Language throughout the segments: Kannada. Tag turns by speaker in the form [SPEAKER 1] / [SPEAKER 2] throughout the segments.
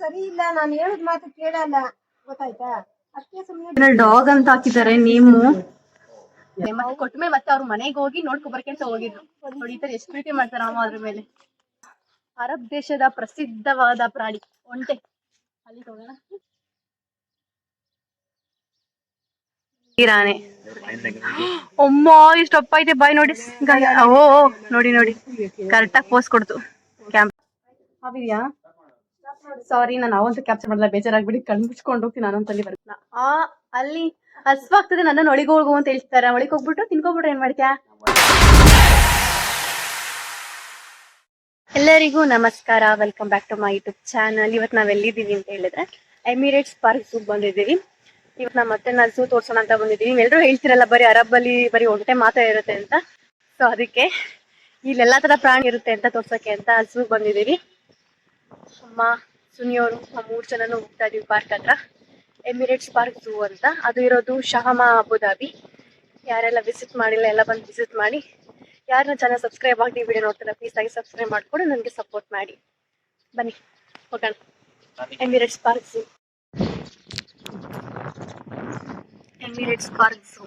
[SPEAKER 1] ಸರಿ ಇಲ್ಲ, ನಾನು ಹೇಳಿದ ಮಾತು ಕೇಳಲ್ಲ, ಗೊತ್ತಾಯ್ತಾ? ಅದಕ್ಕೆ ಸುಮ್ಮನೆ
[SPEAKER 2] ಡಾಗ್ ಅಂತ ಹಾಕಿದ್ದಾರೆ ನೇಮು. ಮತ್ತೆ ಕೊಟ್ಮೇಲೆ ಮತ್ತೆ ಅವ್ರ ಮನೆಗೆ ಹೋಗಿ ನೋಡ್ಕೊಬರ್ಕಂತ ಹೋಗಿದ್ರು. ನೋಡಿ ಈ ತರ ಎಷ್ಟು ಪ್ರೀತಿ ಮಾಡ್ತಾರ ಅಮ್ಮ ಅದ್ರ ಮೇಲೆ. ಅರಬ್ ದೇಶದ ಪ್ರಸಿದ್ಧವಾದ ಪ್ರಾಣಿ ಒಂಟೆ. ಅಲ್ಲಿ ಹೋಗೋಣ. ಇರಾನೆ ಅಮ್ಮ ಇಷ್ಟು ಅಪ್ಪ ಐತೆ ಬಾಯ್ ನೋಡಿ. ಓ ನೋಡಿ ನೋಡಿ ಕರೆಕ್ಟ್ ಆಗಿ ಪೋಸ್ ಕೊಡ್ತು. ಕ್ಯಾಂಪ್ ಆಗಿದ್ಯಾ? ಸಾರಿ, ನಾನು ಅವಂತೂ ಕ್ಯಾಪ್ಚರ್ ಮಾಡಲ್ಲ, ಬೇಜಾರಾಗ್ಬಿಡಿ. ಕಣ್ ಮುಚ್ಕೊಂಡು ಹೋಗ್ತೀನಿ, ನಾನೊಂದಲ್ಲಿ ಬರುತ್ತಲ್ಲ. ಅಲ್ಲಿ ಹಸ್ವಾಗ್ತದೆ, ನನ್ನ ಒಳಗೆ ಹೋಗು ಅಂತ ಹೇಳ್ತಾರೆ. ಒಳಗೆ ಹೋಗ್ಬಿಟ್ಟು ತಿನ್ಕೊಬಿಟ್ರೆ ಏನ್ ಮಾಡ್ತ್ಯಾ? ಎಲ್ಲರಿಗೂ ನಮಸ್ಕಾರ, welcome back to my YouTube channel. ಇವತ್ತು ನಾವ್ ಎಲ್ಲಿದ್ದೀವಿ ಅಂತ ಹೇಳಿದ್ರೆ ಎಮಿರೇಟ್ಸ್ ಪಾರ್ಕ್ ಝೂ ಬಂದಿದ್ದೀವಿ. ಇವತ್ತು ನಾ ಮತ್ತೆ ಝೂ ತೋರ್ಸೋಣ ಅಂತ ಬಂದಿದ್ದೀವಿ. ನೀವೆಲ್ಲರೂ ಹೇಳ್ತಿರಲ್ಲ ಬರೀ ಅರಬ್ಬಲ್ಲಿ ಬರೀ ಒಂಟೆ ಮಾತ್ರ ಇರುತ್ತೆ ಅಂತ. ಸೊ ಅದಕ್ಕೆ ಇಲ್ಲೆಲ್ಲಾ ತರ ಪ್ರಾಣಿ ಇರುತ್ತೆ ಅಂತ ತೋರ್ಸಕ್ಕೆ ಅಂತ ಝೂ ಬಂದಿದ್ದೀವಿ. ಅಮ್ಮ ಸುನಿಯವರು ನಾವು 3 ಜನನು ಹೋಗ್ತಾ ಇದೀವಿ ಪಾರ್ಕ್ ಹತ್ರ. ಎಮಿರೇಟ್ಸ್ ಪಾರ್ಕ್ ಝೂ ಅಂತ, ಅದು ಇರೋದು ಶಹಮಾ ಅಬುದಾಬಿ. ಯಾರೆಲ್ಲ ವಿಸಿಟ್ ಮಾಡಿಲ್ಲ ಎಲ್ಲ ಬಂದು ವಿಸಿಟ್ ಮಾಡಿ. ಯಾರನ್ನ ಚಾನಲ್ ಸಬ್ಸ್ಕ್ರೈಬ್ ಆಗಿ ವಿಡಿಯೋ ನೋಡ್ತಾರೆ ಪ್ಲೀಸ್ ಆಗಿ ಸಬ್ಸ್ಕ್ರೈಬ್ ಮಾಡ್ಕೊಂಡು ನನಗೆ ಸಪೋರ್ಟ್ ಮಾಡಿ. ಬನ್ನಿ ಹೋಗೋಣ Emirates park zoo. Emirates park zoo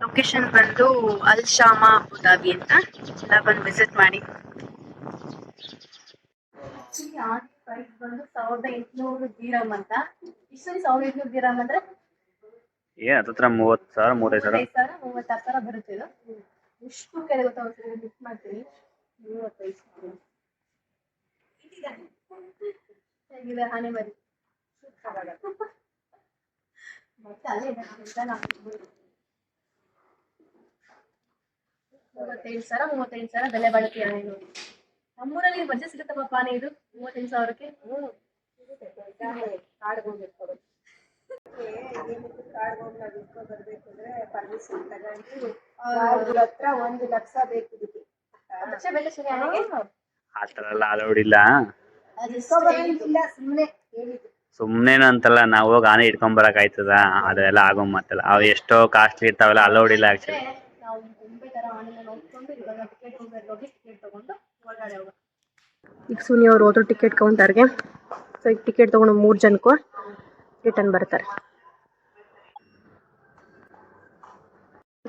[SPEAKER 2] location ಬಂದು ಅಲ್ ಶಾಮಾ ಅಬುದಾಬಿ ಅಂತ. ಎಲ್ಲ ಬಂದು ವಿಸಿಟ್ ಮಾಡಿ. ಪ್ರೈಸ್ ಬಂದು 1800 ದಿರಮ್ ಅಂತ. ಇಷ್ಟು 1800 ದಿರಮ್ ಅಂದ್ರೆ
[SPEAKER 3] ಏನ್ ಹತ್ರ 30,000 35,000
[SPEAKER 2] 36,000 ಬರುತ್ತೆ. ಇದು ಎಷ್ಟು ಕೆರೆ ಗೊತ್ತಾಗುತ್ತೆ, ಬುಕ್ ಮಾಡ್ತೀವಿ. 35,000 ಹೇಗಿದೆ ಆನೆ ಮರಿ. ಮತ್ತೆ ಅಲ್ಲೇ 35,000 ಬೆಲೆ ಬಾಳುತ್ತೆ ಆನೆ ನೋಡಿ. ನಮ್ಮೂರಲ್ಲಿ ಮಜಾ ಸಿಗುತ್ತಪ್ಪ ಆನೆ ಇದು 35,000ಕ್ಕೆ.
[SPEAKER 1] ಬರ್ಬೇಕಂದ್ರೆ ಪರ್ಮಿಷನ್ ತಗೊಂಡು ಅವ್ರ ಹತ್ರ 1 ಲಕ್ಷ ಬೇಕು.
[SPEAKER 3] ಆತರ ಎಲ್ಲ ಅಲೌಡ್ ಇಲ್ಲ.
[SPEAKER 1] ಸುಮ್ನೆ
[SPEAKER 3] ಅಂತಲ್ಲ, ನಾವು ಹೋಗಿ ಆನೆ ಇಟ್ಕೊಂಡ್ ಬರಕ್ ಆಯ್ತದ? ಅದೆಲ್ಲ ಆಗೋ ಮಾತಲ್ಲ. ಅವ್ ಎಷ್ಟೋ ಕಾಸ್ಟ್ಲಿ ಇರ್ತಾವಲ್ಲ, ಅಲೌಡ್ ಇಲ್ಲ ಆಕ್ಚುಲಿ.
[SPEAKER 2] ಈಗ ಸುನಿ ಅವ್ರು ಹೋದ್ರು ಟಿಕೆಟ್ ಕೌಂಟರ್ಗೆ. ಸೊ ಈಗ ಟಿಕೆಟ್ ತಗೊಂಡು 3 ಜನಕ್ಕೂ ರಿಟರ್ನ್ ಬರ್ತಾರೆ.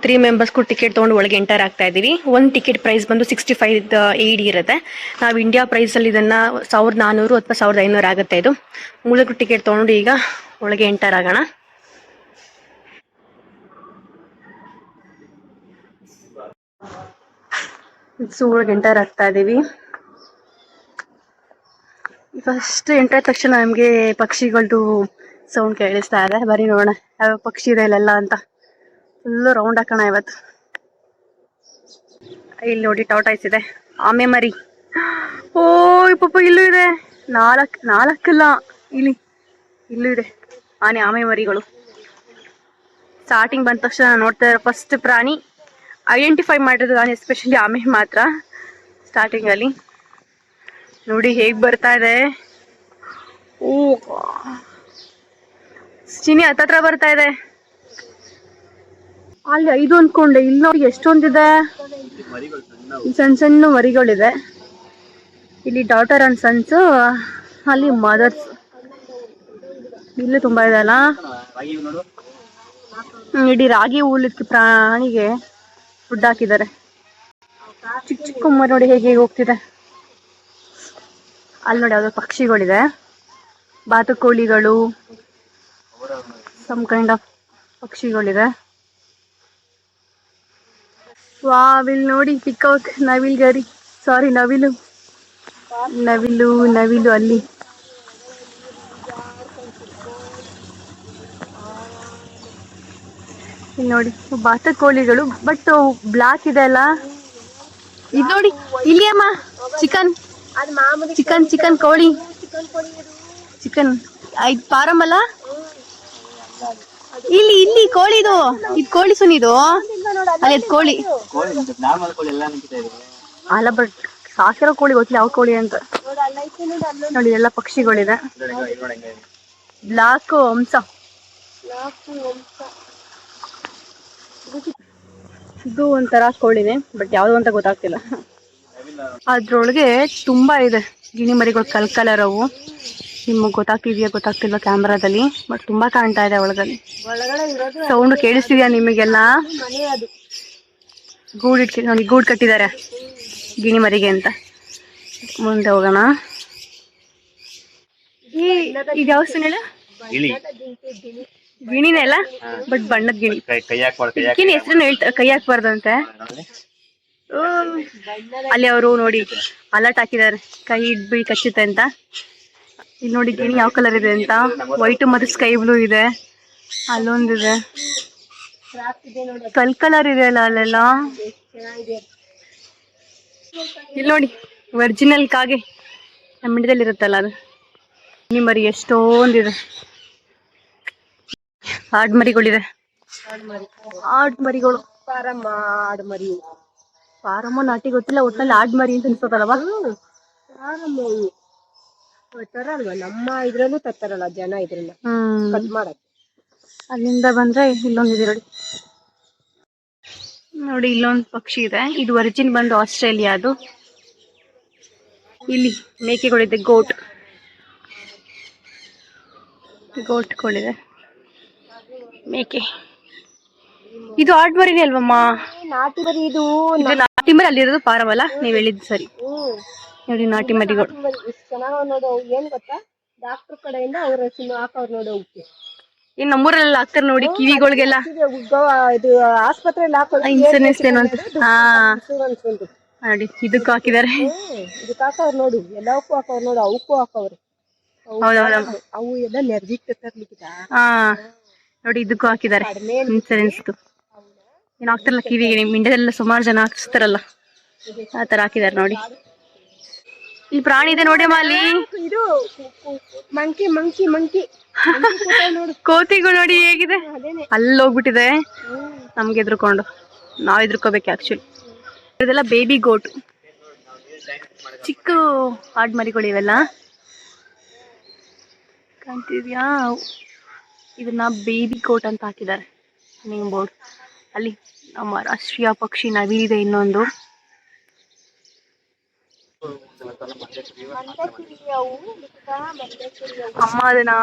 [SPEAKER 2] 3 ಮೆಂಬರ್ಸ್ಗೂ ಟಿಕೆಟ್ ತಗೊಂಡು ಒಳಗೆ ಎಂಟರ್ ಆಗ್ತಾ ಇದೀವಿ. ಒಂದು ಟಿಕೆಟ್ ಪ್ರೈಸ್ ಬಂದು 65 AED ಇರುತ್ತೆ. ನಾವು ಇಂಡಿಯಾ ಪ್ರೈಸ್ ಅಲ್ಲಿ ಇದನ್ನ 1400 ಅಥವಾ 1500 ಆಗುತ್ತೆ. ಇದು ಮೂಲಕ್ಕೂ ಟಿಕೆಟ್ ತಗೊಂಡು ಈಗ ಒಳಗೆ ಎಂಟರ್ ಆಗೋಣ. ಒಳಗೆ ಎಂಟರ್ ಆಗ್ತಾ ಇದೀವಿ. ಫಸ್ಟ್ ಎಂಟರ್ ಆದ ತಕ್ಷಣ ನಮ್ಗೆ ಪಕ್ಷಿಗಳದ್ದು ಸೌಂಡ್ ಕೇಳಿಸ್ತಾ ಇದೆ. ಬರೀ ನೋಡೋಣ ಯಾವ ಪಕ್ಷಿ ಇದೆ ಇಲ್ಲೆಲ್ಲ ಅಂತ. ಫುಲ್ಲು ರೌಂಡ್ ಹಾಕೋಣ ಇವತ್ತು. ಇಲ್ಲಿ ನೋಡಿ ಟಾರ್ಟಾಯ್ಸ್ ಇದೆ, ಆಮೆ ಮರಿ. ಓ ಪಾಪ ಇಲ್ಲೂ ಇದೆ. ನಾಲ್ಕಲ್ಲ, ಇಲ್ಲೂ ಇದೆ ಆಮೆ ಮರಿಗಳು. ಸ್ಟಾರ್ಟಿಂಗ್ ಬಂದ ತಕ್ಷಣ ನೋಡ್ತಾ ಇರೋ ಫಸ್ಟ್ ಪ್ರಾಣಿ ಐಡೆಂಟಿಫೈ ಮಾಡಿರೋದು ನಾನು, ಎಸ್ಪೆಷಲಿ ಆಮೆ ಮಾತ್ರ. ಸ್ಟಾರ್ಟಿಂಗ್ ಅಲ್ಲಿ ನೋಡಿ ಹೇಗ್ ಬರ್ತಾ ಇದೆ. ಓ ಚಿನಿ ಹತ್ತತ್ರ ಬರ್ತಾ ಇದೆ. ಅಲ್ಲಿ 5 ಅನ್ಕೊಂಡೆ, ಇಲ್ಲಿ ನೋಡಿ ಎಷ್ಟೊಂದಿದೆ. ಸಣ್ಣ ಸಣ್ಣ ಮರಿಗಳಿದೆ. ಇಲ್ಲಿ ಡಾಟರ್ ಅಂಡ್ ಸನ್ಸ್, ಅಲ್ಲಿ ಮದರ್ಸ್. ಇಲ್ಲಿ ತುಂಬಾ ಇದೆ ಅಲ್ಲ. ಇಡೀ ರಾಗಿ ಹುಲ್ಲಕ್ಕೆ ಪ್ರಾಣಿಗೆ ಫುಡ್ ಹಾಕಿದ್ದಾರೆ. ಚಿಕ್ಕ ಚಿಕ್ಕ ಮರಿ ನೋಡಿ ಹೇಗೆ ಹೋಗ್ತಿದೆ. ಅಲ್ಲಿ ನೋಡಿ ಯಾವ್ದೋ ಪಕ್ಷಿಗಳಿದೆ, ಬಾತುಕೋಳಿಗಳು, ಸಮ್ ಕೈಂಡ್ ಆಫ್ ಪಕ್ಷಿಗಳಿದೆ. ಇಲ್ಲಿ ನೋಡಿ ಪಿಕಾಕ್, ನವಿಲು ಅಲ್ಲಿ. ಇಲ್ಲಿ ನೋಡಿ ಬಾತುಕೋಳಿಗಳು, ಬಟ್ ಬ್ಲಾಕ್ ಇದೆ ಅಲ್ಲ. ಇದು ನೋಡಿ ಇಲ್ಲಿ ಅಮ್ಮ ಚಿಕನ್ ಕೋಳಿ, ಚಿಕನ್ ಫಾರಂ ಅಲ್ಲ. ಇಲ್ಲಿ ಕೋಳಿದು, ಇದು ಕೋಳಿ ಸುನಿದು. ಅಲ್ಲಿ ಕೋಳಿ ಅಲ್ಲ, ಬಟ್ ಸಾಕಿರೋ ಕೋಳಿ ಗೊತ್ತಿಲ್ಲ ಯಾವ ಕೋಳಿ ಅಂತ. ನೋಡಿ ಎಲ್ಲ ಪಕ್ಷಿಗಳಿದೆ. ಬ್ಲಾಕ್ ಹಂಸ. ಇದು ಒಂಥರ ಕೋಳಿನೇ, ಬಟ್ ಯಾವ್ದು ಅಂತ ಗೊತ್ತಾಗ್ತಿಲ್ಲ. ಅದ್ರೊಳಗೆ ತುಂಬಾ ಇದೆ ಗಿಣಿ ಮರಿಗಳು, ಕಲರ್ ಅವು. ನಿಮಗೆ ಗೊತ್ತಾಗ್ತಿಲ್ವಾ ಕ್ಯಾಮ್ರಾದಲ್ಲಿ, ಬಟ್ ತುಂಬಾ ಕಾಣ್ತಾ ಇದೆ ಒಳಗಲ್ಲಿ. ಸೌಂಡ್ ಕೇಳಿಸ್ತಿದ್ಯಾ ನಿಮಗೆಲ್ಲ? ಗೂಡು ಕಟ್ಟಿದ್ದಾರೆ ಗಿಣಿ ಮರಿಗೆ ಅಂತ. ಮುಂದೆ ಹೋಗೋಣ. ಇದು ಯಾವ ಹೇಳ? ಗಿಣಿನೇ ಅಲ್ಲ, ಬಟ್ ಬಣ್ಣದ ಗಿಣಿ. ಗಿಣಿ ಹೆಸರನ್ನ ಕೈ ಹಾಕ್ಬಾರ್ದಂತೆ. ಅಲ್ಲಿ ಅವರು ನೋಡಿ ಅಲರ್ಟ್ ಹಾಕಿದ್ದಾರೆ, ಕೈ ಇಡ್ಬಿ ಕಚ್ಚುತ್ತೆ ಅಂತ. ಇಲ್ಲಿ ನೋಡಿ ಗಿಣಿ ಯಾವ ಕಲರ್ ಇದೆ ಅಂತ. ವೈಟ್ ಮತ್ತೆ ಸ್ಕೈ ಬ್ಲೂ ಇದೆ. ಅಲ್ಲೊಂದಿದೆ ಕಲರ್ ಇದೆ ಅಲ್ಲ ಅಲ್ಲೆಲ್ಲ. ಇಲ್ಲಿ ನೋಡಿ ಒರಿಜಿನಲ್ ಕಾಗೆ ನಮ್ಮ ಇಂಡಿಯಾದಲ್ಲಿ ಇರುತ್ತಲ್ಲ ಅದು. ಗಿಣಿ ಮರಿ ಎಷ್ಟೊಂದಿದೆ. ಆಡ್ ಮರಿಗಳಿದೆ. ಆಡ್ ಮರಿಗಳು ಪಾರಮ್ಮ ನಾಟಿ ಗೊತ್ತಿಲ್ಲ, ಒಟ್ಟಲ್ಲಿ ಆಡ್ ಮರಿ ಅಂತ ಅನ್ಸೋದಲ್ವಾ?
[SPEAKER 1] ತರಲ್ವಾ ನಮ್ಮ ಇದ್ರಲ್ಲೂ ತರ್ತಾರಲ್ಲ ಜನ ಇದ್ರನ್ನ ಕಟ್ ಮಾಡಕ್.
[SPEAKER 2] ಅಲ್ಲಿಂದ ಬಂದ್ರೆ ಇಲ್ಲೊಂದಿದೆ ನೋಡಿ ಇಲ್ಲೊಂದು ಪಕ್ಷಿ ಇದೆ. ಇದು ಒರಿಜಿನ್ ಬಂದು ಆಸ್ಟ್ರೇಲಿಯಾ. ಅದು ಇಲ್ಲಿ ಮೇಕೆಗಳಿದೆ, ಗೋಟ್ಗಳಿದೆ, ಮೇಕೆ. ಇದು ಆಡ್ ಮರಿನೇ ಅಲ್ವಮ್ಮ?
[SPEAKER 1] ನಾಟಿ ಮರಿ. ಇದು
[SPEAKER 2] ನಾಟಿ ಮರಿ ಅಲ್ಲಿರೋದು ಪಾರವಲ್ಲ, ನೀವ್ ಹೇಳಿದ್ ಸರಿ. ನೋಡಿ ನಾಟಿ ಮರಿಗಳು
[SPEAKER 1] ಚೆನ್ನಾಗ್ ನೋಡು. ಏನ್ ಗೊತ್ತಾ, ಡಾಕ್ಟರ್ ಕಡೆಯಿಂದ ಅವ್ರ ಹಾಕವ್ರು ನೋಡು.
[SPEAKER 2] ಇನ್ ನಮ್ಮೂರಲ್ಲೆಲ್ಲ ಹಾಕ್ತಾರ ನೋಡಿ ಕಿವಿಗಳಿಗೆಲ್ಲ.
[SPEAKER 1] ಇದು ಆಸ್ಪತ್ರೆಯಲ್ಲಿ ಹಾಕೋದು
[SPEAKER 2] ಇನ್ಸೂರೆನ್ಸ್ ಏನು ಅಂತ. ನೋಡಿ ಇದಕ್ಕೂ ಹಾಕಿದ್ದಾರೆ.
[SPEAKER 1] ಇದಕ್ಕೆ ಹಾಕವ್ರು ನೋಡು, ಎಲ್ಲವಕ್ಕೂ ಹಾಕವ್ರು ನೋಡು. ಅವಕ್ಕೂ ಹಾಕವ್ರೆ. ಅವು ಎಲ್ಲ ನೆರ್ದಿಟ್ಟು ತರ್ಲಿಕ್ಕಿದ.
[SPEAKER 2] ನೋಡಿ ಇದಕ್ಕೂ ಹಾಕಿದ್ದಾರೆ ಇನ್ಸೂರೆನ್ಸ್. ಏನ್ ಹಾಕ್ತಾರಲ್ಲ ಕಿವಿಗೆ, ನಿಮ್ ಇಂಡಿಯಾದಲ್ಲ ಸುಮಾರು ಜನ ಹಾಕಿಸ್ತಾರಲ್ಲ, ಆ ತರ ಹಾಕಿದ್ದಾರೆ ನೋಡಿ. ಇಲ್ಲಿ ಪ್ರಾಣಿ ಇದೆ ನೋಡಿ ಅಮ್ಮ, ಅಲ್ಲಿ
[SPEAKER 1] ಇದು ಮಂಕಿ
[SPEAKER 2] ಕೋತಿಗಳು ನೋಡಿ ಹೇಗಿದೆ. ಅಲ್ಲಿ ಹೋಗ್ಬಿಟ್ಟಿದೆ, ನಮ್ಗೆ ಎದ್ರುಕೊಂಡು ನಾವ್ ಎದ್ರುಕೋಬೇಕು ಆಕ್ಚುಲಿ. ಇದೆಲ್ಲ ಬೇಬಿ ಗೋಟ್, ಚಿಕ್ಕ ಆಡ್ ಮರಿಗಳು ಇವೆಲ್ಲ. ಕಾಣ್ತಿದ್ಯಾ? ಇದನ್ನ ಬೇಬಿ ಗೋಟ್ ಅಂತ ಹಾಕಿದ್ದಾರೆ ನೇಮ್ ಬೋರ್ಡ್ ಅಲ್ಲಿ. ನಮ್ಮ ರಾಷ್ಟ್ರೀಯ ಪಕ್ಷಿ ನವಿಲಿದೆ ಇನ್ನೊಂದು. ಅಮ್ಮ ಅದನ್ನ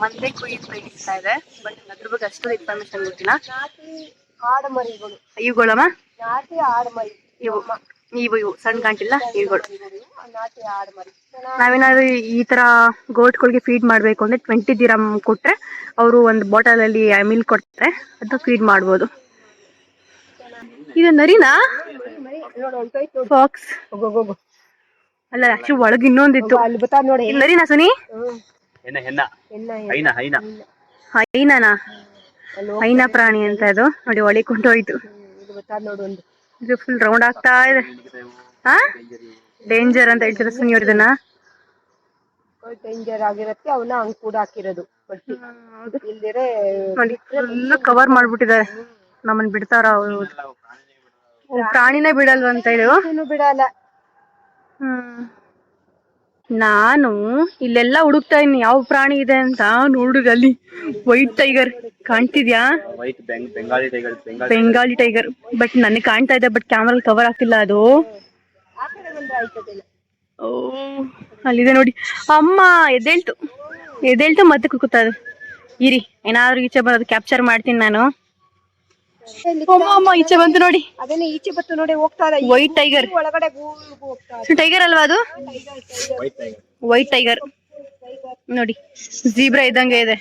[SPEAKER 2] ಮಂದೆ ಕುಯ್ದು ತೆಗಿಸ್ತಾ ಇದೆ, ಬಟ್ ಅದ್ರ ಬಗ್ಗೆ ಅಷ್ಟೊಂದು ಇನ್ಫಾರ್ಮೇಶನ್ ಗೊತ್ತಿಲ್ಲ. ಇವುಗಳಮ್ಮ, ಇವು ಸಣ್ಣ ಕಾಣ್ತಿಲ್ಲ ಇವುಗಳು. ನಾವೇನಾದ್ರು ಈ ತರ ಗೋಟ್ಗಳಿಗೆ ಫೀಡ್ ಮಾಡ್ಬೇಕು ಅಂದ್ರೆ 20 ದಿರಂ ಕೊಟ್ರೆ ಅವರು ಒಂದು ಬಾಟಲ್ ಅಲ್ಲಿ ಮಿಲ್ಕ್ ಕೊಡ್ತಾರೆ, ಅದು ಫೀಡ್ ಮಾಡ್ಬೋದು. ಇದು ನರಿನಾ? ಫಾಕ್ಸ್ ಅಲ್ಲ, ಆಕ್ಚುಲಿ ಒಳಗೆ ಇನ್ನೊಂದಿತ್ತು. ನರಿನಾ ಸುನಿ? ಹೈನಾ ಪ್ರಾಣಿ ಅಂತ ಅದು ನೋಡಿ, ಒಳಗೆ ಕೊಂಡೋಯ್ತು. ಇದು ಫುಲ್ ರೌಂಡ್ ಆಗ್ತಾ ಇದೆ. ಡೇಂಜರ್ ಅಂತ ಹೇಳ್ತಾರೆ ಸುನಿ ಅವ್ರದನ್ನ.
[SPEAKER 1] ಡೇಂಜರ್ ಆಗಿರತ್ತೆ, ಅವನ್ನ ಹಂಗ್ ಕೂಡ ಹಾಕಿರೋದು.
[SPEAKER 2] ಫುಲ್ ಕವರ್ ಮಾಡ್ಬಿಟ್ಟಿದ್ದಾರೆ. ನಮ್ಮನ್ ಬಿಡ್ತಾರ ಅವರು? ಪ್ರಾಣಿನೇ ಬಿಡಲ್ವಂತ ಇದು.
[SPEAKER 1] ಬಿಡಲ್ಲ.
[SPEAKER 2] ನಾನು ಇಲ್ಲೆಲ್ಲ ಹುಡುಕ್ತಾ ಇದ್ದೀನಿ ಯಾವ ಪ್ರಾಣಿ ಇದೆ ಅಂತ. ನೋಡುದು ಅಲ್ಲಿ ವೈಟ್ ಟೈಗರ್ ಕಾಣ್ತಿದ್ಯಾ? ಬೆಂಗಾಲಿ ಟೈಗರ್, ಬಟ್ ನನಗೆ ಕಾಣ್ತಾ ಇದೆ, ಬಟ್ ಕ್ಯಾಮರಾ ಕವರ್ ಆಗ್ತಿಲ್ಲ ಅದು. ಓ ಅಲ್ಲಿದೆ ನೋಡಿ. ಅಮ್ಮ ಎದ್ದೇಳ್ತು ಮತ್ತೆ ಕುಕ್ಕುತ್ತಾ ಇದೆ. ಇರಿ ಏನಾದ್ರು ಈಚೆ ಬರೋದು ಕ್ಯಾಪ್ಚರ್ ಮಾಡ್ತೀನಿ ನಾನು. ಅಮ್ಮ ಈಚೆ ಬಂತು ನೋಡಿ.
[SPEAKER 1] ಅದೇನೆ ಈಚೆ ಬತ್ತು ನೋಡಿ, ಹೋಗ್ತಾ ಇದೆ.
[SPEAKER 2] White tiger.
[SPEAKER 1] ಒಳಗಡೆ
[SPEAKER 2] ಟೈಗರ್ ಅಲ್ವಾ ಅದು? ವೈಟ್ ಟೈಗರ್ ನೋಡಿ, ಜೀಬ್ರಾ ಇದ್ದಂಗೆ ಇದೆ.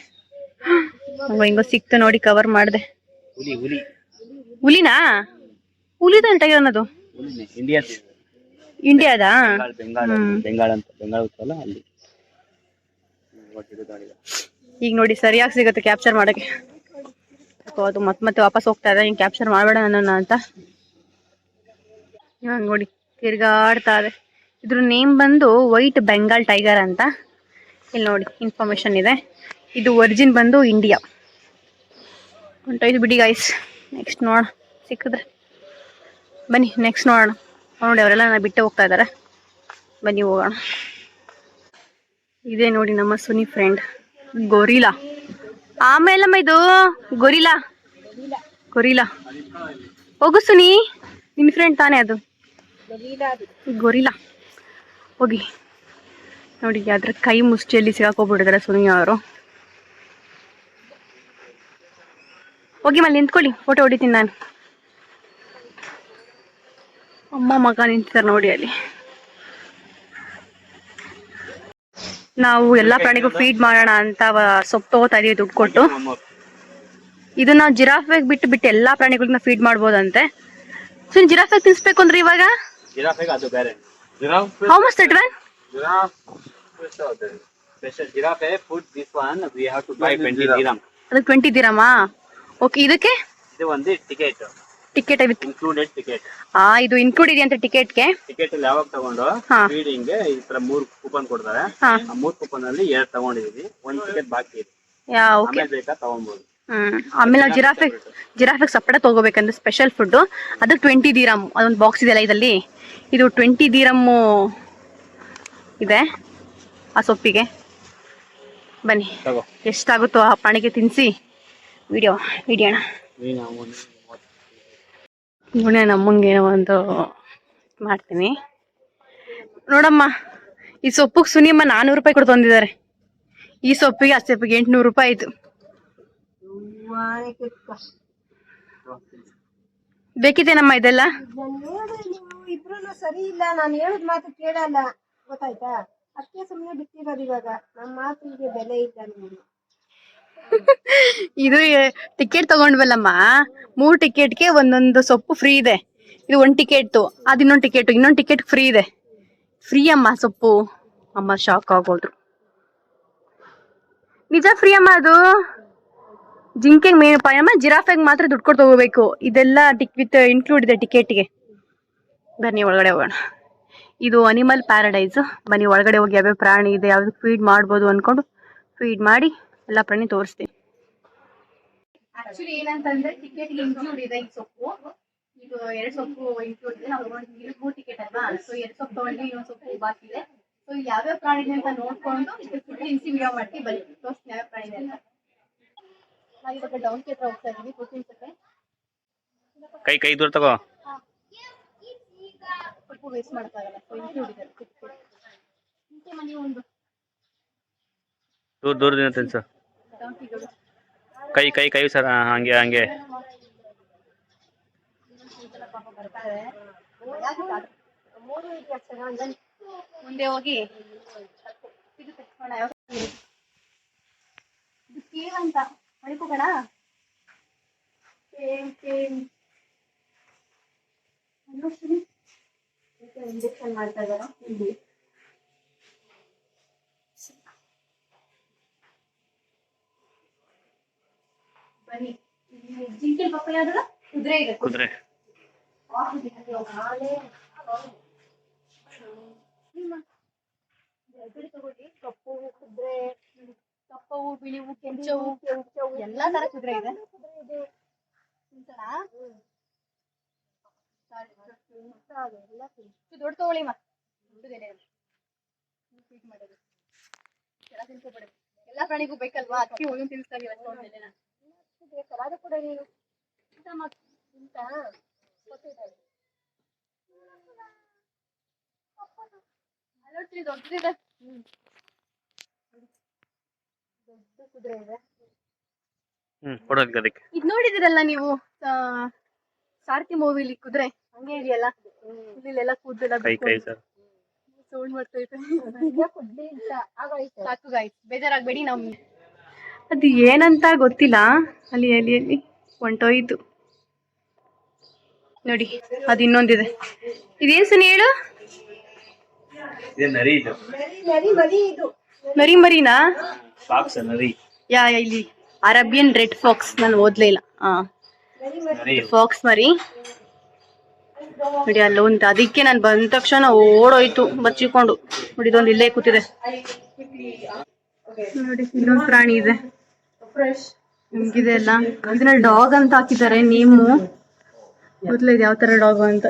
[SPEAKER 2] ಹಿಂಗೋ ಸಿಕ್ತು ನೋಡಿ, ಕವರ್ ಮಾಡಿದೆ. ಹುಲಿನಾ? ಹುಲಿದ ಟೈಗರ್ ಅನ್ನೋದು ಇಂಡಿಯಾದಾ? ಈಗ ನೋಡಿ ಸರಿಯಾಗಿ ಸಿಗುತ್ತೆ ಕ್ಯಾಪ್ಚರ್ ಮಾಡಕ್ಕೆ. ಅದು ಮತ್ತೆ ವಾಪಸ್ ಹೋಗ್ತಾ ಇದೆ, ಹಿಂಗೆ ಕ್ಯಾಪ್ಚರ್ ಮಾಡಬೇಡ ನನ್ನ ಅಂತ. ನೋಡಿ ತಿರ್ಗಾಡ್ತಾ ಇದೆ. ಇದ್ರ ನೇಮ್ ಬಂದು ವೈಟ್ ಬೆಂಗಾಲ್ ಟೈಗರ್ ಅಂತ. ಇಲ್ಲಿ ನೋಡಿ ಇನ್ಫಾರ್ಮೇಶನ್ ಇದೆ. ಇದು ಒರಿಜಿನ್ ಬಂದು ಇಂಡಿಯಾ. ಹೊಂಟೋಯ್ತು ಬಿಡಿ ಗೈಸ್. ನೆಕ್ಸ್ಟ್ ನೋಡೋಣ, ಸಿಕ್ಕಿದ್ರೆ ಬನ್ನಿ ನೆಕ್ಸ್ಟ್ ನೋಡೋಣ. ನೋಡಿ ಅವರೆಲ್ಲ ನನ್ನ ಬಿಟ್ಟು ಹೋಗ್ತಾ ಇದ್ದಾರೆ, ಬನ್ನಿ ಹೋಗೋಣ. ಇದೇ ನೋಡಿ ನಮ್ಮ ಸುನಿ ಫ್ರೆಂಡ್ ಗೊರಿಲ್ಲಾ. ಆಮೇಲಮ್ಮ ಇದು ಗೊರಿಲ್ಲಾ ಹೋಗು ಸುನಿ, ನಿನ್ ಫ್ರೆಂಡ್ ತಾನೇ ಅದು
[SPEAKER 1] ಗೊರಿಲ್ಲಾ ಅದು.
[SPEAKER 2] ಗೊರಿಲ್ಲ. ಹೋಗಿ ನೋಡಿ, ಅದ್ರ ಕೈ ಮುಷ್ಟಿಯಲ್ಲಿ ಸಿಗಾಕೋಗ್ಬಿಟ್ಟಿದ್ದಾರೆ ಸುನಿ ಅವರು. ಹೋಗಿ ಮಲ್ಲಿ ನಿಂತ್ಕೊಳ್ಳಿ, ಫೋಟೋ ಹೊಡಿತೀನಿ ನಾನು. ಅಮ್ಮ ಮಗ ನಿಂತಿದ್ದಾರೆ ನೋಡಿ ಅಲ್ಲಿ. ನಾವು ಎಲ್ಲಾ ಪ್ರಾಣಿಗೂ ಫೀಡ್ ಮಾಡೋಣ ಅಂತ ಸೊಪ್ಪು ತಗೋತಾ ಇದೀವಿ ದುಡ್ಡು ಕೊಟ್ಟು. ಇದನ್ನ ಜಿರಾಫೆಗೆ ಬಿಟ್ಟು ಬಿಟ್ಟು ಎಲ್ಲಾ ಪ್ರಾಣಿಗಳನ್ನ ಫೀಡ್ ಮಾಡ್ಬೋದಂತೆ. ಸೊ ಜಿರಾಫೆಗೆ ತಿನ್ಸ್ಬೇಕು ಅಂದ್ರೆ ಇವಾಗ ಹೌ ಮಚ್ ದಟ್ ಒನ್? ಅದು 20 ದಿರಮಾ? ಓಕೆ, ಇದಕ್ಕೆ
[SPEAKER 3] ಇದು ಒಂದು ಟಿಕೆಟ್.
[SPEAKER 2] Ticket
[SPEAKER 3] included ticket.
[SPEAKER 2] ಇದು ಇನ್ಕ್ಲೂಡ್ ಇದೆ ಅಂತ ಟಿಕೆಟ್ಗೆ.
[SPEAKER 3] ಟಿಕೆಟ್ ಅಲ್ಲಿ ಯಾವಾಗ ತಗೊಂಡು ಫೀಡಿಂಗ್ ಈ ತರ 3 ಕೂಪನ್ ಕೊಡ್ತಾರೆ. ಆ 3 ಕೂಪನ್ ಅಲ್ಲಿ 2 ತಗೊಂಡಿದೀವಿ, 1 ಟಿಕೆಟ್ ಬಾಕಿ ಇದೆ. ಆಮೇಲೆ ಬೇಕಾ ತಗೊಂಬೋದು.
[SPEAKER 2] ಆಮೇಲೆ ನಾವು ಜಿರಾಫೆಗೆ ಸಪ್ರೇಟ್ ತಗೋಬೇಕಂದ್ರೆ ಸ್ಪೆಷಲ್ ಫುಡ್. ಅದು 20 ದಿರಮ್. ಅದೊಂದು ಬಾಕ್ಸ್ ಇದೆಯಲ್ಲ ಇದರಲ್ಲಿ, ಇದು 20 ದಿರಮ್ ಇದೆ ಆ ಸೊಪ್ಪಿಗೆ. ಬನ್ನಿ, ಎಷ್ಟಾಗುತ್ತೋ ಆ ಪ್ರಾಣಿಗೆ ತಿನ್ಸಿ ವಿಡಿಯೋಣ. ನೋಡಿ, ನಮ್ಮಂಗೆ ಏನೋ ಒಂದು ಮಾಡ್ತೀನಿ ನೋಡಮ್ಮ. ಈ ಸೊಪ್ಪಿಗೆ ಸುನಿಯಮ್ಮ 400 ರೂಪಾಯಿ ಕೊಟ್ಟು ತಂದಿದ್ದಾರೆ. ಈ ಸೊಪ್ಪಿಗೆ ಆ ಸೊಪ್ಪಿಗೆ 800 ರೂಪಾಯಿ ಆಯ್ತು. ಬೇಕಿತ್ತೇನಮ್ಮ ಇದೆಲ್ಲ?
[SPEAKER 1] ನೀವು ಇಬ್ರು ಸರಿ ಇಲ್ಲ, ನಾನು ಹೇಳದ್ ಮಾತು ಕೇಳಲ್ಲ, ಗೊತ್ತಾಯ್ತಾ? ಅದಕ್ಕೆ ಸುಮ್ಮನೆ ಬಿಟ್ಟಿರೋದು. ಇವಾಗ ನಮ್ಮ ಮಾತಿಗೆ ಬೆಲೆ ಇಲ್ಲ ನಿಮಗೆ.
[SPEAKER 2] ಇದು ಟಿಕೆಟ್ ತಗೊಂಡ್ವಲ್ಲಮ್ಮ, 3 ಟಿಕೆಟ್ಗೆ ಒಂದೊಂದು ಸೊಪ್ಪು ಫ್ರೀ ಇದೆ. ಇದು 1 ಟಿಕೆಟ್, ಅದು ಇನ್ನೊಂದು ಟಿಕೆಟ್ ಫ್ರೀ ಇದೆ. ಫ್ರೀ ಅಮ್ಮ ಸೊಪ್ಪು. ಅಮ್ಮ ಶಾಕ್ ಆಗೋದ್ರು. ನಿಜ ಫ್ರೀ ಅಮ್ಮ ಅದು. ಜಿಂಕೆಗೆ ಮೇನಪ್ಪ ಅಮ್ಮ, ಜಿರಾಫೆಗೆ ಮಾತ್ರ ದುಡ್ಡು ಕೊಟ್ಟು ತಗೋಬೇಕು. ಇದೆಲ್ಲ ವಿತ್ ಇನ್ಕ್ಲೂಡ್ ಇದೆ ಟಿಕೆಟ್ಗೆ. ಬನ್ನಿ ಒಳಗಡೆ ಹೋಗೋಣ. ಇದು ಅನಿಮಲ್ ಪ್ಯಾರಡೈಸ್. ಬನ್ನಿ ಒಳಗಡೆ ಹೋಗಿ ಯಾವ್ಯಾವ ಪ್ರಾಣಿ ಇದೆ, ಯಾವ್ದು ಫೀಡ್ ಮಾಡ್ಬೋದು ಅನ್ಕೊಂಡು ಫೀಡ್ ಮಾಡಿ ಎಲ್ಲ ಪ್ರಾಣಿ ತೋರಿಸ್ತೀನಿ. ಆಕ್ಚುಲಿ ಏನಂತಂದ್ರೆ ಟಿಕೆಟ್ ಇನ್ಕ್ಲೂಡ್ ಇದೆ ಈ ಸೊಪ್ಪು. ಇದು 2 ಸೊಪ್ಪು ಇನ್ಕ್ಲೂಡ್ ಇದೆ. ನಾವು 3 ಟಿಕೆಟ್ ಅಲ್ವಾ, ಸೊ 2 ಸೊಪ್ಪು ತಗೊಂಡ್ವಿ, ಇನ್ನೊಂದು ಸೊಪ್ಪು ಬಾಕಿ ಇದೆ. ಸೊ ಯಾವ್ಯಾವ ಪ್ರಾಣಿ ಇದೆ ಅಂತ ನೋಡ್ಕೊಂಡು ಇದಕ್ಕೆ ತಿನ್ಸಿ ವಿಡಿಯೋ ಮಾಡ್ತೀವಿ. ಬನ್ನಿ ತೋರಿಸ್ತೀನಿ ಯಾವ್ಯಾವ ಪ್ರಾಣಿ ಇದೆ ಅಂತ. ನಾವು ಇವಾಗ ಡೌನ್ ಹತ್ರ ಹೋಗ್ತಾ ಇದೀವಿ. ಕೂತಿನ್ಸುತ್ತೆ,
[SPEAKER 3] ಕೈ ದೂರ ತಗೋ.
[SPEAKER 2] ಸೊಪ್ಪು ವೇಸ್ಟ್ ಮಾಡೋಕ್ಕಾಗಲ್ಲ, ಸೊ ಇನ್ಕ್ಲೂಡ್ ಇದೆ. ಮನೆ ಒಂದು
[SPEAKER 3] ದೂರದಿಂದ ತಿನ್ಸು. ಕೈ ಸರ್, ಹಂಗೆ
[SPEAKER 2] ಮುಂದೆ ಹೋಗಿ ಅಂತ ಮಡಿಕೋಣ. ಇಂಜೆಕ್ಷನ್ ಮಾಡ್ತಾ ಇದಾರ ಇಲ್ಲಿ. ಬನ್ನಿ, ಜಿಂಕೆ ಪಕ್ಕ ಯಾವ್ದಲ್ಲ ಕುದುರೆ ಇದೆ.
[SPEAKER 3] ಕುದುರೆ
[SPEAKER 2] ತಗೊಳ್ಳಿ. ಕಪ್ಪು ಕುದುರೆ, ಕಪ್ಪವು, ಬಿಳಿವು, ಕೆಂಚವು, ಎಲ್ಲಾ ತರ ಕುದುರೆ ಇದೆ. ದೊಡ್ಡ ತಗೊಳ್ಳಿ ಎಲ್ಲಾ ಪ್ರಾಣಿಗೂ ಬೇಕಲ್ವಾ, ಅದಕ್ಕೆ ಒಂದೊಂದು ತಿನ್ನಿಸ್ತಾ ಇದೀವಿ. ಅದು ಕೂಡ ನೀನು ದೊಡ್ಡದಿದೆ. ದೊಡ್ಡ ಕುದುರೆ ಇದೆ. ಇದು ನೋಡಿದಿರಲ್ಲ ನೀವು ಸಾರಥಿ ಮೂವಿಲಿ ಕುದುರೆ ಹಂಗೆ ಇದೆಯಲ್ಲ, ಇಲ್ಲೆಲ್ಲ ಕೂದಲೆಲ್ಲ ಸೌಂಡ್ ಮಾಡ್ತೈತೆ. ಸಾಕು ಗಾಯ್ಸ್, ಬೇಜಾರಾಗ್ಬೇಡಿ. ಅದು ಏನಂತ ಗೊತ್ತಿಲ್ಲ, ಅಲ್ಲಿ ಹೊಂಟೋಯ್ತು ನೋಡಿ. ಅದು ಇನ್ನೊಂದಿದೆ. ಇದೇನ್ ಸುನಿ ಹೇಳು? ನರಿ ಮರಿನಾ? ಇಲ್ಲಿ ಅರೇಬಿಯನ್ ರೆಡ್ ಫಾಕ್ಸ್. ನಾನು ಓದ್ಲೇ ಇಲ್ಲ. ಫಾಕ್ಸ್ ಮರಿ ನೋಡಿ ಅಲ್ಲ ಉಂಟು. ಅದಕ್ಕೆ ನಾನು ಬಂದ ತಕ್ಷಣ ಓಡೋಯ್ತು ಬಚ್ಚಿಕೊಂಡು. ನೋಡಿ ಇದೊಂದು ಇಲ್ಲೇ ಕೂತಿದೆ ನೋಡಿ. ಇನ್ನೊಂದು ಪ್ರಾಣಿ ಇದೆ ಹಿಂಗಿದೆ ಎಲ್ಲ. ಇದನ್ನ ಡಾಗ್ ಅಂತ ಹಾಕಿದ್ದಾರೆ ನೇಮು. ಗೊತ್ತಿಲ್ಲ ಯಾವ ತರ ಡಾಗ್ ಅಂತ.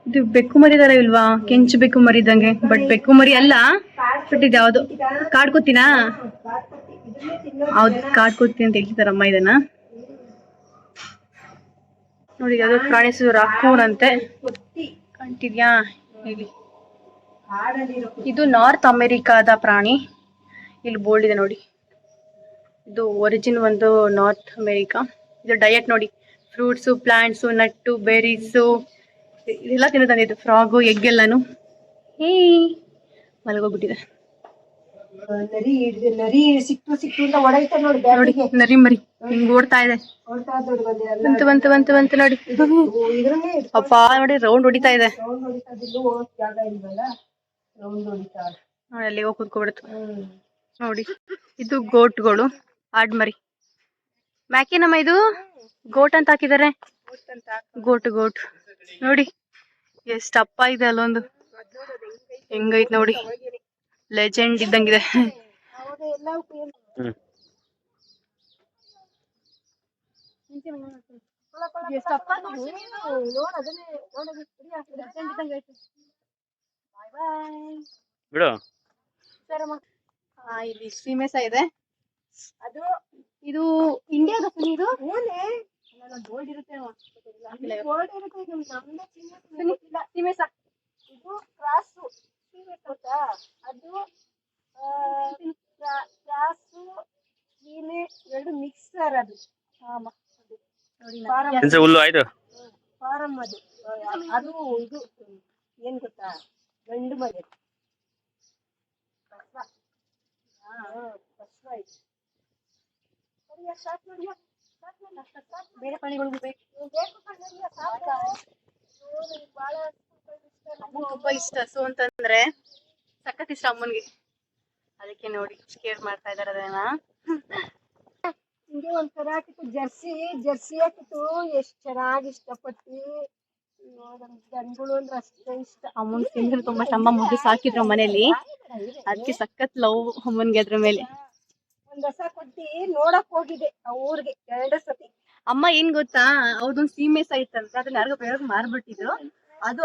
[SPEAKER 2] ಇದು ಬೆಕ್ಕು ಮರಿ ತರ ಇಲ್ವಾ? ಕೆಂಚು ಬೆಕ್ಕು ಮರಿ ಇದ್ದಂಗೆ, ಬಟ್ ಬೆಕ್ಕು ಮರಿ ಅಲ್ಲ. ಬಟ್ ಇದು ಯಾವ್ದು ಕಾಡ್ಕೊತೀನಾ? ಹೌದು, ಕಾಡ್ಕೊತಿ ಅಂತ ಹೇಳ್ತಾರಮ್ಮ ಇದನ್ನ. ನೋಡಿ ಯಾವ್ದು ಪ್ರಾಣಿ ಹೆಸರು ರಾಕೂನ್ ಅಂತೆ
[SPEAKER 1] ಕೊತ್ತಿ
[SPEAKER 2] ಕಾಣ್ತಿದ್ಯಾ ಇಲ್ಲಿ.
[SPEAKER 1] ಕಾಡಲ್ಲಿರೋ
[SPEAKER 2] ಇದು ನಾರ್ತ್ ಅಮೆರಿಕಾದ ಪ್ರಾಣಿ. ಇಲ್ಲಿ ಬೋಲ್ಡ್ ಇದೆ ನೋಡಿ. ಇದು ಒರಿಜಿನ್ ಒಂದು ನಾರ್ತ್ ಅಮೆರಿಕಾ. ಇದು ಡಯಟ್ ನೋಡಿ, ಫ್ರೂಟ್ಸು, ಪ್ಲಾಂಟ್ಸು, ನಟ್ಟು, ಬೆರೀಸು ಇದೆಲ್ಲ ತಿನ್ನೋದಂದ್ರೆ ಇದು ಫ್ರಾಗು, ಎಗ್ ಎಲ್ಲಾನು. ಮಲಗೋಗ್ಬಿಟ್ಟಿದೆ
[SPEAKER 1] ನರಿ ಸಿಕ್ತು ಅಂತ ಹೊಡೈತೆ ನೋಡಿ
[SPEAKER 2] ನೋಡಿ. ನರಿ ಮರಿ ಹಿಂಗ್ ಓಡ್ತಾ ಇದೆ. ಬಂತು ನೋಡಿ. ಅಪ್ಪ ನೋಡಿ ರೌಂಡ್ ಹೊಡಿತಾ ಇದೆ ನೋಡಿ. ಅಲ್ಲಿ ಹೋಗಿ ಕುತ್ಕೊಬಿಡ್ತು ನೋಡಿ. ಇದು ಗೋಟ್ಗಳು, ಆಡ್ಮರಿ. ಮ್ಯಾಕೇನಮ್ಮ ಇದು ಗೋಟ್ ಅಂತ ಹಾಕಿದ್ದಾರೆ. ಗೋಟ್ ನೋಡಿ ಎಷ್ಟು ಅಪ್ಪ ಇದೆ ಅಲ್ಲೊಂದು. ಹೆಂಗೈತ್ ನೋಡಿ, ಲೆಜೆಂಡ್ ಇದ್ದಂಗಿದೆ.
[SPEAKER 3] ಬಿಡು.
[SPEAKER 2] ಇಲ್ಲಿ ಸೀಮೆಸ ಇದೆ. ಅದು ಇದು ಇಂಡಿಯಾದ ಇದು ಗೋಲ್ಡ್ ಇರುತ್ತೆ. ಸೀಮೆಸ
[SPEAKER 1] ಇದು ಕ್ರಾಸು ಗೊತ್ತಾ? ಅದು ಕ್ರಾಸು ಸೀಮೆ ಎರಡು ಮಿಕ್ಸರ್. ಅದು
[SPEAKER 3] ಹುಲ್ಲು ಆಯ್ತು.
[SPEAKER 1] ಫಾರಂ ಅದು. ಅದು ಇದು ಏನ್ ಗೊತ್ತಾ, ಗಂಡು ಮರಿ.
[SPEAKER 2] ಬೇರೆ ಪ್ರಾಣಿಗಳಿಗೂ ಬೇಕು. ತುಂಬಾ ಇಷ್ಟ ಹಸು ಅಂತಂದ್ರೆ, ಸಖತ್ ಇಷ್ಟ ಅಮ್ಮನ್ಗೆ. ಅದಕ್ಕೆ ನೋಡಿ ಕೇರ್ ಮಾಡ್ತಾ ಇದಾರೆ ಅದನ್ನ.
[SPEAKER 1] ಹಿಂಗೆ ಒಂಥರ ಹಾಕಿತ್ತು ಜರ್ಸಿ ಹಾಕಿತ್ತು. ಎಷ್ಟ್ ಚೆನ್ನಾಗಿ ಇಷ್ಟಪಟ್ಟು ಗಂಡುಗಳು ಅಂದ್ರೆ ಅಷ್ಟೇ ಇಷ್ಟ.
[SPEAKER 2] ಅಮ್ಮನ್ ತಿಂದ್ರೆ ತುಂಬಾ ಅಮ್ಮ ಮುದ್ದು ಸಾಕಿದ್ರು ಮನೇಲಿ. ಅದಕ್ಕೆ ಸಖತ್ ಲವ್ ಅಮ್ಮನ್ಗೆ ಅದ್ರ ಮೇಲೆ.
[SPEAKER 1] ಒಂದ್ ಹಸ ಕೊಟ್ಟಿ ನೋಡಕ್ ಹೋಗಿದೆ ಆ ಊರ್ಗೆ 2 ಸತಿ.
[SPEAKER 2] ಅಮ್ಮ ಏನ್ ಗೊತ್ತಾ, ಅವ್ರದೊಂದ್ ಸೀಮೆಸ ಇತ್ತಂತೆ, ಅದನ್ನ ಯಾರಿಗೋ ಬೇರೆಯವ್ರಿಗೆ ಮಾರ್ಬಿಟ್ಟಿದ್ರು.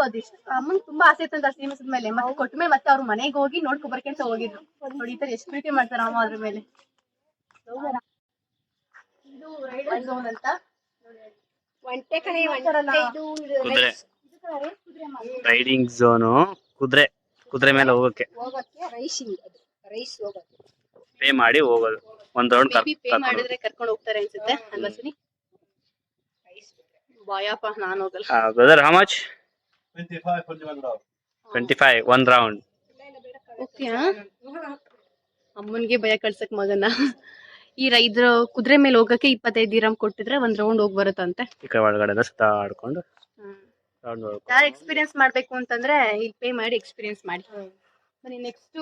[SPEAKER 2] ಅದಿಷ್ಟು ಅಮ್ಮನ್ ತುಂಬಾ ಆಸೆ ಇತ್ತಂತ ಆ ಸೀಮೆಸದ ಮೇಲೆ. ಮತ್ತೆ ಕೊಟ್ಮೇಲೆ ಮತ್ತೆ ಅವ್ರ ಮನೆಗೆ ಹೋಗಿ ನೋಡ್ಕೊಬರ್ಕೆ ಅಂತ ಹೋಗಿದ್ರು. ನೋಡಿ ಈ ತರ ಎಷ್ಟು ಪ್ರೀತಿ ಮಾಡ್ತಾರ ಅಮ್ಮ ಅದ್ರ ಮೇಲೆ. ಇದು ರೈಡರ್ ಝೋನ್ ಅಂತ.
[SPEAKER 1] ಒಂಟೆ ಕಣೆ,
[SPEAKER 3] ಕುದುರೆ ರೈಡಿಂಗ್ ಝೋನು. ಕುದುರೆ ಮೇಲೆ ಹೋಗಕ್ಕೆ
[SPEAKER 1] ರೈಸ್ ಹೋಗಕ್ಕೆ
[SPEAKER 3] ಪೇ ಮಾಡಿ ಹೋಗೋದು. ಒಂದ್ ರೌಂಡ್
[SPEAKER 2] ಪೇ ಮಾಡಿದ್ರೆ ಕರ್ಕೊಂಡು ಹೋಗ್ತಾರೆ ಅನ್ಸುತ್ತೆ ಅಲ್ವಾ ಸುನಿ? ಬಾಯಪ್ಪ ನಾನು ಹೋಗಲ್ಲ.
[SPEAKER 3] Brother how much? 25 1 round.
[SPEAKER 2] Okay. ಅಮ್ಮನ್ಗೆ ಭಯ ಕಳ್ಸಕ್ ಮಗನ. ಇದ್ರ ಕುದುರೆ ಮೇಲೆ ಹೋಗಕ್ಕೆ 25 ದಿರಂ ಕೊಟ್ಟಿದ್ರೆ 1 ರೌಂಡ್ ಹೋಗಿ ಬರುತ್ತಂತೆ.
[SPEAKER 3] ಈ ಕಡೆ ಒಳಗಡೆ ಸುತ್ತಾಡ್ಕೊಂಡು
[SPEAKER 2] ಯಾರು ಎಕ್ಸ್ಪೀರಿಯನ್ಸ್ ಮಾಡ್ಬೇಕು ಅಂತಂದ್ರೆ ಇಲ್ಲಿ ಪೇ ಮಾಡಿ ಎಕ್ಸ್ಪೀರಿಯನ್ಸ್ ಮಾಡಿ ಬನ್ನಿ. ನೆಕ್ಸ್ಟ್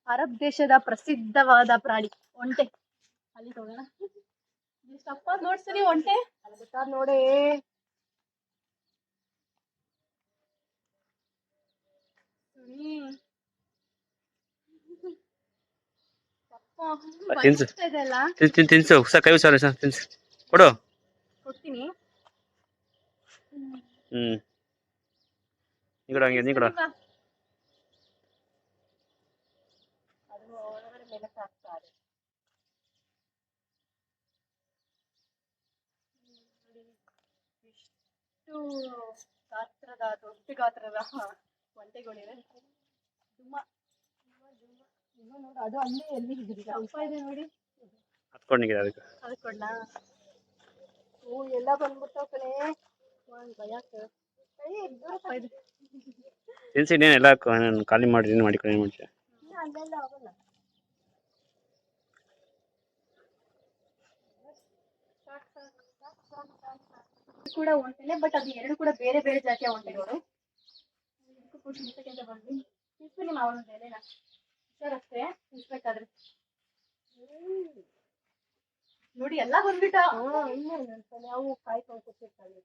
[SPEAKER 2] ಅರಬ್ ದೇಶದ ಪ್ರಸಿದ್ಧವಾದ ಪ್ರಾಣಿ ಒಂಟೆ. ಅಲ್ಲಿ ಹೋಗೋಣ. ಎಷ್ಟಪ್ಪ ನೋಡ್ತೀನಿ ಒಂಟೆ
[SPEAKER 1] ಅಲ್ಲಿ ಗೊತ್ತಾದ ನೋಡಿ.
[SPEAKER 3] ತಿನ್ಸು ಕೈ ತಿನ್ಸು ಕೊಡು.
[SPEAKER 2] ಕೊಡ್ತೀನಿ.
[SPEAKER 3] ನೀ ಕೊಡು.
[SPEAKER 2] ದೊಡ್ಡ ಗಾತ್ರದ ಒಂಟೆಗಳಿವೆ.
[SPEAKER 1] ಅದು ಅಲ್ಲಿ ಎಲ್ಲಿ
[SPEAKER 2] ಸ್ವಲ್ಪ ಇದೆ ನೋಡಿ.
[SPEAKER 3] ಅದು
[SPEAKER 2] ಕೊಡ್ಲಾ?
[SPEAKER 1] ಎಲ್ಲ ಬಂದ್ಬಿಡ್ತಾವ ಕಣೆ.
[SPEAKER 3] ತಿನ್ಸಿ ಇನ್ನೇನೆಲ್ಲ ಖಾಲಿ ಮಾಡಿ ಮಾಡ್ಕೊಂಡು ಏನ್ ಮಾಡ್ತೀಯ?
[SPEAKER 1] ಅಲ್ಲೆಲ್ಲ ಹೋಗಲ್ಲ.
[SPEAKER 2] ಕೂಡ ಒಂಟೆನೆ, ಬಟ್ ಅದು 2 ಕೂಡ ಬೇರೆ ಬೇರೆ ಜಾತಿಯ ಒಂಟೆಗಳು. ನಿಮ್ಮ ಅವನ ಬೆಲೆನ ಸರ್ ಅಷ್ಟೇ ತಿನ್ಸ್ಬೇಕಾದ್ರೆ ನೋಡಿ ಎಲ್ಲ ಬಂದ್ಬಿಟ್ಟ.
[SPEAKER 1] ನಾವು ಕಾಯ್ಕೊಂಡು ಕೂತಿರ್ತಾವೆ.